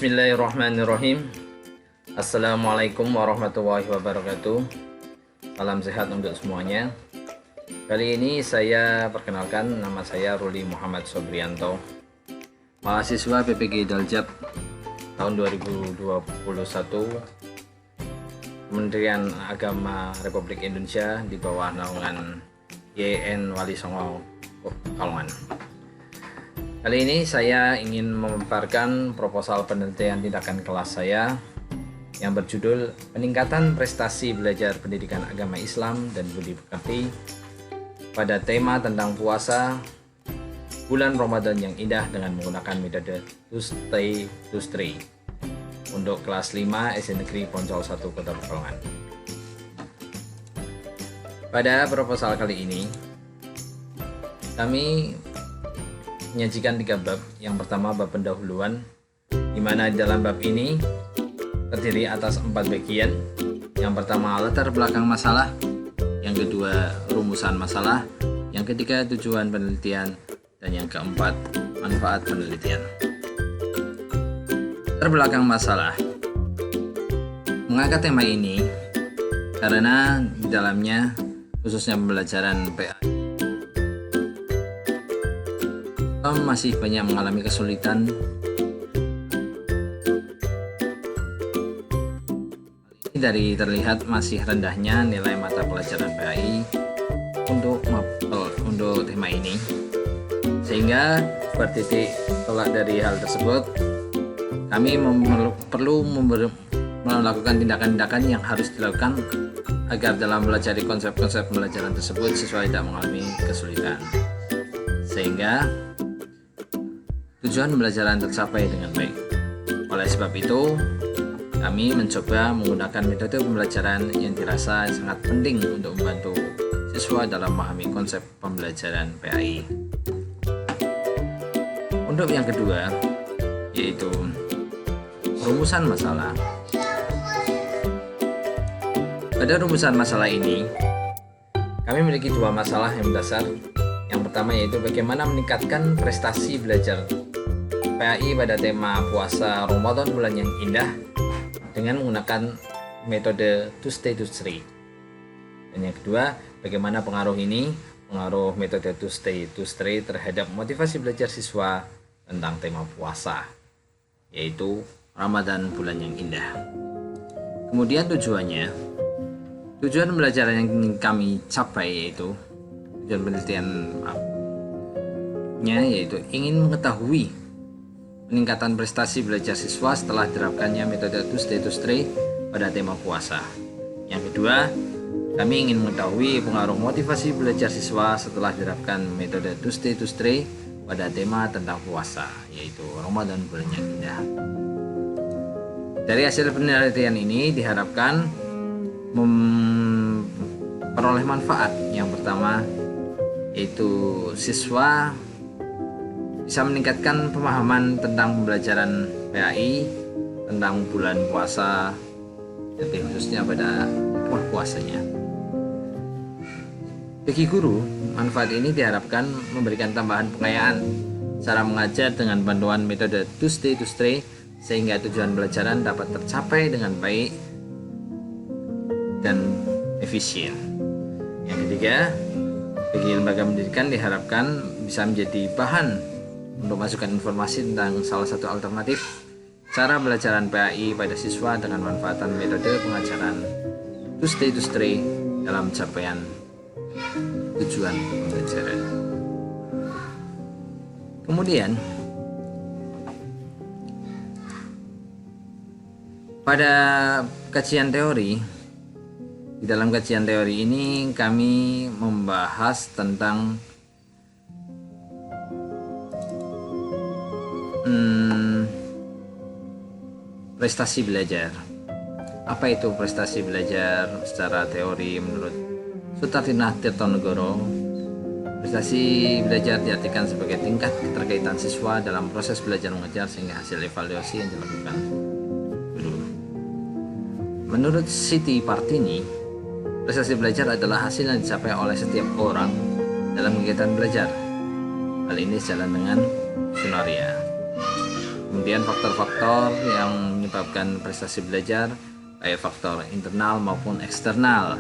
Bismillahirrahmanirrahim. Assalamualaikum warahmatullahi wabarakatuh. Salam sehat untuk semuanya. Kali ini saya perkenalkan, nama saya Ruli Muhammad Sobrianto, mahasiswa PPG Daljab tahun 2021, Kementerian Agama Republik Indonesia di bawah naungan YN Wali Songo Kalongan. Kali ini saya ingin memaparkan proposal penelitian tindakan kelas saya yang berjudul Peningkatan Prestasi Belajar Pendidikan Agama Islam dan Budi Pekerti pada tema tentang puasa bulan Ramadan yang indah dengan menggunakan metode Tuesday to Stray untuk kelas 5 SD Negeri Poncol 1 Kota Pekalongan. Pada proposal kali ini kami menyajikan 3 bab. Yang pertama bab pendahuluan, di mana dalam bab ini terdiri atas 4 bagian. Yang pertama latar belakang masalah, yang kedua rumusan masalah, yang ketiga tujuan penelitian, dan yang keempat manfaat penelitian. Latar belakang masalah. Mengangkat tema ini karena di dalamnya khususnya pembelajaran PA masih banyak mengalami kesulitan dari terlihat masih rendahnya nilai mata pelajaran PAI untuk tema ini, sehingga bertitik tolak dari hal tersebut kami perlu melakukan tindakan-tindakan yang harus dilakukan agar dalam mempelajari konsep-konsep pembelajaran tersebut siswa tidak mengalami kesulitan, sehingga tujuan pembelajaran tercapai dengan baik. Oleh sebab itu, kami mencoba menggunakan metode pembelajaran yang dirasa sangat penting untuk membantu siswa dalam memahami konsep pembelajaran PAI. Untuk yang kedua, yaitu rumusan masalah. Pada rumusan masalah ini, kami memiliki 2 masalah yang mendasar. Yang pertama yaitu bagaimana meningkatkan prestasi belajar PAI pada tema puasa Ramadan bulan yang indah dengan menggunakan metode Tuesday to Stray. Dan yang kedua, bagaimana pengaruh metode Tuesday to Stray terhadap motivasi belajar siswa tentang tema puasa, yaitu Ramadan bulan yang indah. Kemudian tujuan pembelajaran yang ingin kami capai yaitu tujuan penelitiannya yaitu ingin mengetahui peningkatan prestasi belajar siswa setelah diterapkannya metode Tuesday to Stray pada tema puasa. Yang kedua, kami ingin mengetahui pengaruh motivasi belajar siswa setelah diterapkan metode Tuesday to Stray pada tema tentang puasa, yaitu Ramadan bulan yang indah. Dari hasil penelitian ini diharapkan memperoleh manfaat. Yang pertama yaitu siswa bisa meningkatkan pemahaman tentang pembelajaran PAI tentang bulan puasa, lebih khususnya pada puasanya. Bagi guru, manfaat ini diharapkan memberikan tambahan pengayaan cara mengajar dengan bantuan metode Tuesday to Stray, sehingga tujuan pembelajaran dapat tercapai dengan baik dan efisien. Yang ketiga, bagi lembaga pendidikan diharapkan bisa menjadi bahan untuk masukkan informasi tentang salah satu alternatif cara pembelajaran PAI pada siswa dengan manfaatan metode pengajaran Tuesday to Stray dalam capaian tujuan pembelajaran. Kemudian pada kajian teori, di dalam kajian teori ini kami membahas tentang prestasi belajar. Apa itu prestasi belajar secara teori menurut Sutartinah Tirtonegoro? Prestasi belajar diartikan sebagai tingkat keterkaitan siswa dalam proses belajar mengajar sehingga hasil evaluasi yang dilakukan guru. Menurut Siti Partini, prestasi belajar adalah hasil yang dicapai oleh setiap orang dalam kegiatan belajar. Hal ini sejalan dengan Sunaria. Kemudian faktor-faktor yang menyebabkan prestasi belajar, baik faktor internal maupun eksternal.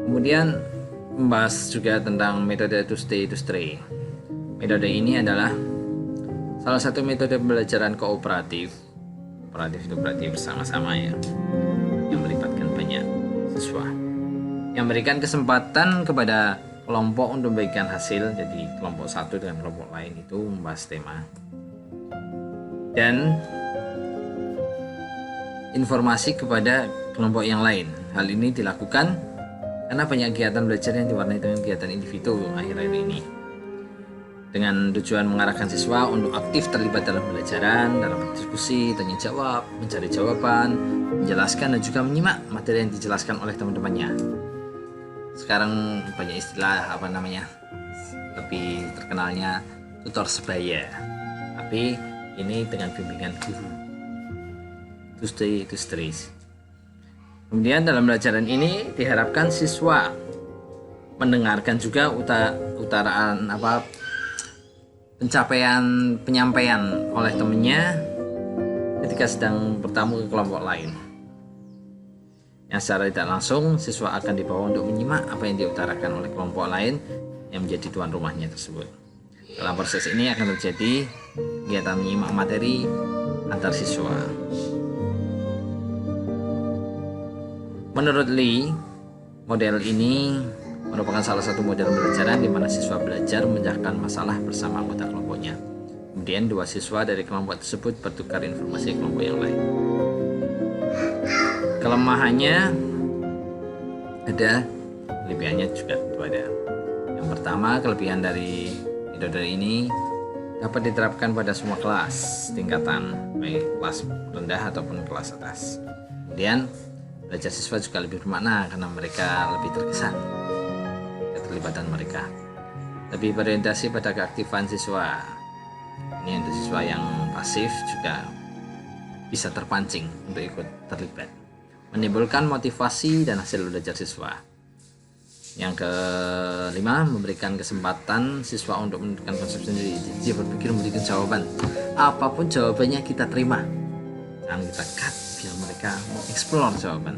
Kemudian membahas juga tentang metode to stay to stray. Metode ini adalah salah satu metode pembelajaran kooperatif. Kooperatif itu berarti bersama-sama ya, yang melibatkan banyak siswa, yang memberikan kesempatan kepada kelompok untuk membagikan hasil. Jadi kelompok satu dengan kelompok lain itu membahas tema dan informasi kepada kelompok yang lain. Hal ini dilakukan karena banyak kegiatan belajar yang diwarnai dengan kegiatan individu akhir-akhir ini, dengan tujuan mengarahkan siswa untuk aktif terlibat dalam pembelajaran, dalam berdiskusi, tanya jawab, mencari jawaban, menjelaskan dan juga menyimak materi yang dijelaskan oleh teman-temannya. Sekarang banyak istilah lebih terkenalnya tutor sebaya, tapi ini dengan bimbingan guru, to stay to stray. Kemudian dalam pembelajaran ini diharapkan siswa mendengarkan juga penyampaian oleh temannya ketika sedang bertamu ke kelompok lain. Yang secara tidak langsung siswa akan dibawa untuk menyimak apa yang diutarakan oleh kelompok lain yang menjadi tuan rumahnya tersebut. Dalam proses ini akan terjadi kegiatan menyimak materi antar siswa. Menurut Lee, model ini merupakan salah satu model pembelajaran di mana siswa belajar memecahkan masalah bersama anggota kelompoknya. Kemudian dua siswa dari kelompok tersebut bertukar informasi ke kelompok yang lain. Kelemahannya ada, kelebihannya juga ada. Yang pertama, kelebihan dari metode ini dapat diterapkan pada semua kelas tingkatan, baik kelas rendah ataupun kelas atas. Kemudian belajar siswa juga lebih bermakna karena mereka lebih terkesan keterlibatan mereka, lebih berorientasi pada keaktifan siswa. Ini untuk siswa yang pasif juga bisa terpancing untuk ikut terlibat, menimbulkan motivasi dan hasil belajar siswa. Yang kelima, memberikan kesempatan siswa untuk menentukan konsep sendiri. Dia berpikir memberikan jawaban, apapun jawabannya kita terima, jangan kita cut, biar mereka mau explore jawaban,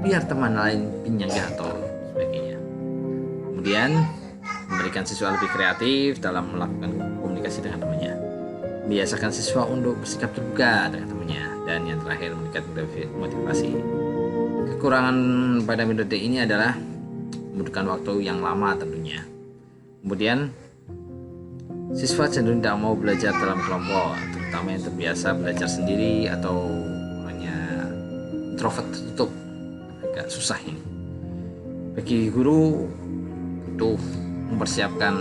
biar teman lain penyanggah atau sebagainya. Kemudian memberikan siswa lebih kreatif dalam melakukan komunikasi dengan temannya, membiasakan siswa untuk bersikap terbuka dengan temannya, dan yang terakhir memberikan motivasi. Kekurangan pada metode ini adalah membutuhkan waktu yang lama tentunya. Kemudian siswa cenderung tidak mau belajar dalam kelompok, terutama yang terbiasa belajar sendiri atau hanya introvert tertutup. Agak susah ini. Bagi guru butuh mempersiapkan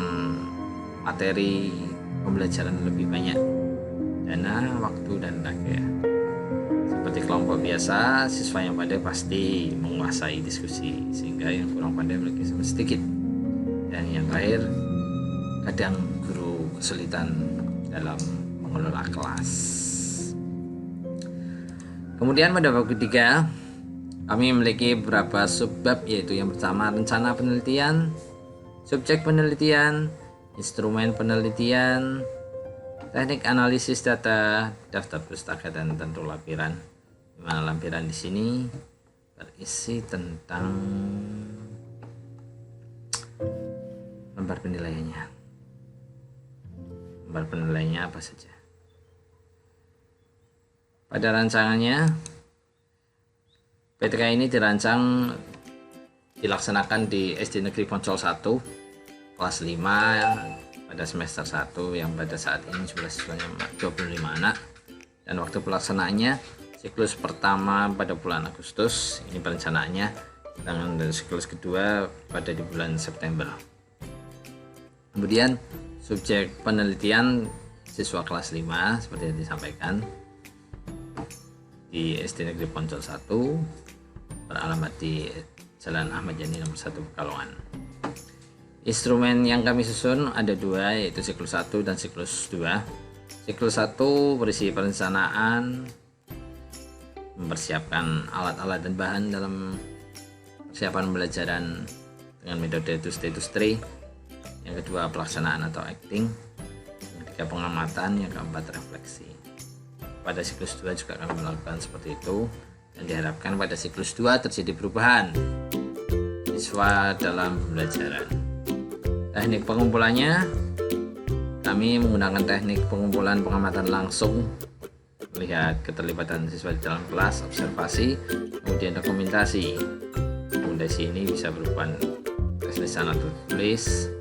materi pembelajaran lebih banyak, dana, waktu, dan tenaga. Seperti kelompok biasa, siswa yang pandai pasti menguasai diskusi, sehingga yang kurang pandai memiliki sedikit. Dan yang terakhir, kadang guru kesulitan dalam mengelola kelas. Kemudian pada bab ketiga, kami memiliki beberapa subbab, yaitu yang pertama rencana penelitian, subjek penelitian, instrumen penelitian, teknik analisis data, daftar pustaka, dan tentu lampiran. Di mana lampiran di sini berisi tentang lembar penilaiannya. Lembar penilaiannya apa saja. Pada rancangannya, PTK ini dilaksanakan di SD Negeri Poncol 1 kelas 5 pada semester 1, yang pada saat ini jumlah siswanya 25 anak, dan waktu pelaksanaannya siklus pertama pada bulan Agustus, ini perencanaannya, dan siklus kedua pada di bulan September. Kemudian subjek penelitian siswa kelas 5 seperti yang disampaikan di SD Negeri Poncol 1 beralamat di Jalan Ahmad Yani nomor 1 Pekalongan. Instrumen yang kami susun ada dua, yaitu siklus 1 dan siklus 2. Siklus 1 berisi perencanaan, mempersiapkan alat-alat dan bahan dalam persiapan pembelajaran dengan metode to stay to stray. Yang kedua pelaksanaan atau acting. Yang ketiga pengamatan, yang keempat refleksi. Pada siklus 2 juga kami melakukan seperti itu, dan diharapkan pada siklus 2 terjadi perubahan siswa dalam pembelajaran. Teknik pengumpulannya, kami menggunakan teknik pengumpulan pengamatan langsung, melihat keterlibatan siswa di dalam kelas, observasi, kemudian dokumentasi. Dokumentasi ini bisa berupa tes lisan atau tulis.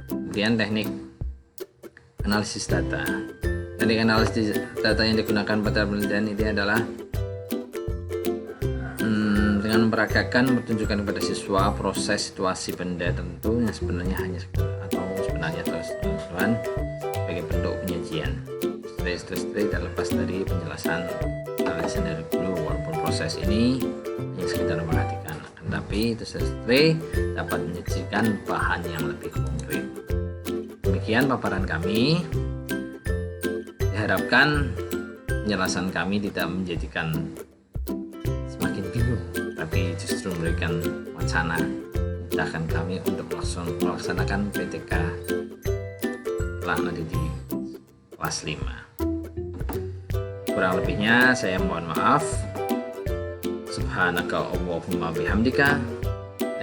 Kemudian teknik analisis data. Teknik analisis data yang digunakan pada penelitian ini adalah dengan memperagakan pertunjukan kepada siswa proses situasi benda tertentu yang sebenarnya sebagai bentuk penyajian. Studi terlepas dari penjelasan analisis dari dulu, walaupun proses ini hanya sekedar memperhatikan, tetapi itu studi dapat menyajikan bahan yang lebih konkret. Demikian paparan kami. Diharapkan penjelasan kami tidak menjadikan semakin bingung, tapi justru memberikan wacana, memudahkan kami untuk melaksanakan PTK telah nanti di kelas 5. Kurang lebihnya saya mohon maaf. Subhanaka Allahumma bihamdika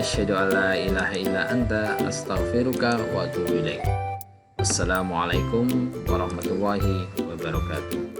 asyhadu an la ilaha illa anta astaghfiruka wa atubu ilaik. Assalamualaikum warahmatullahi wabarakatuh.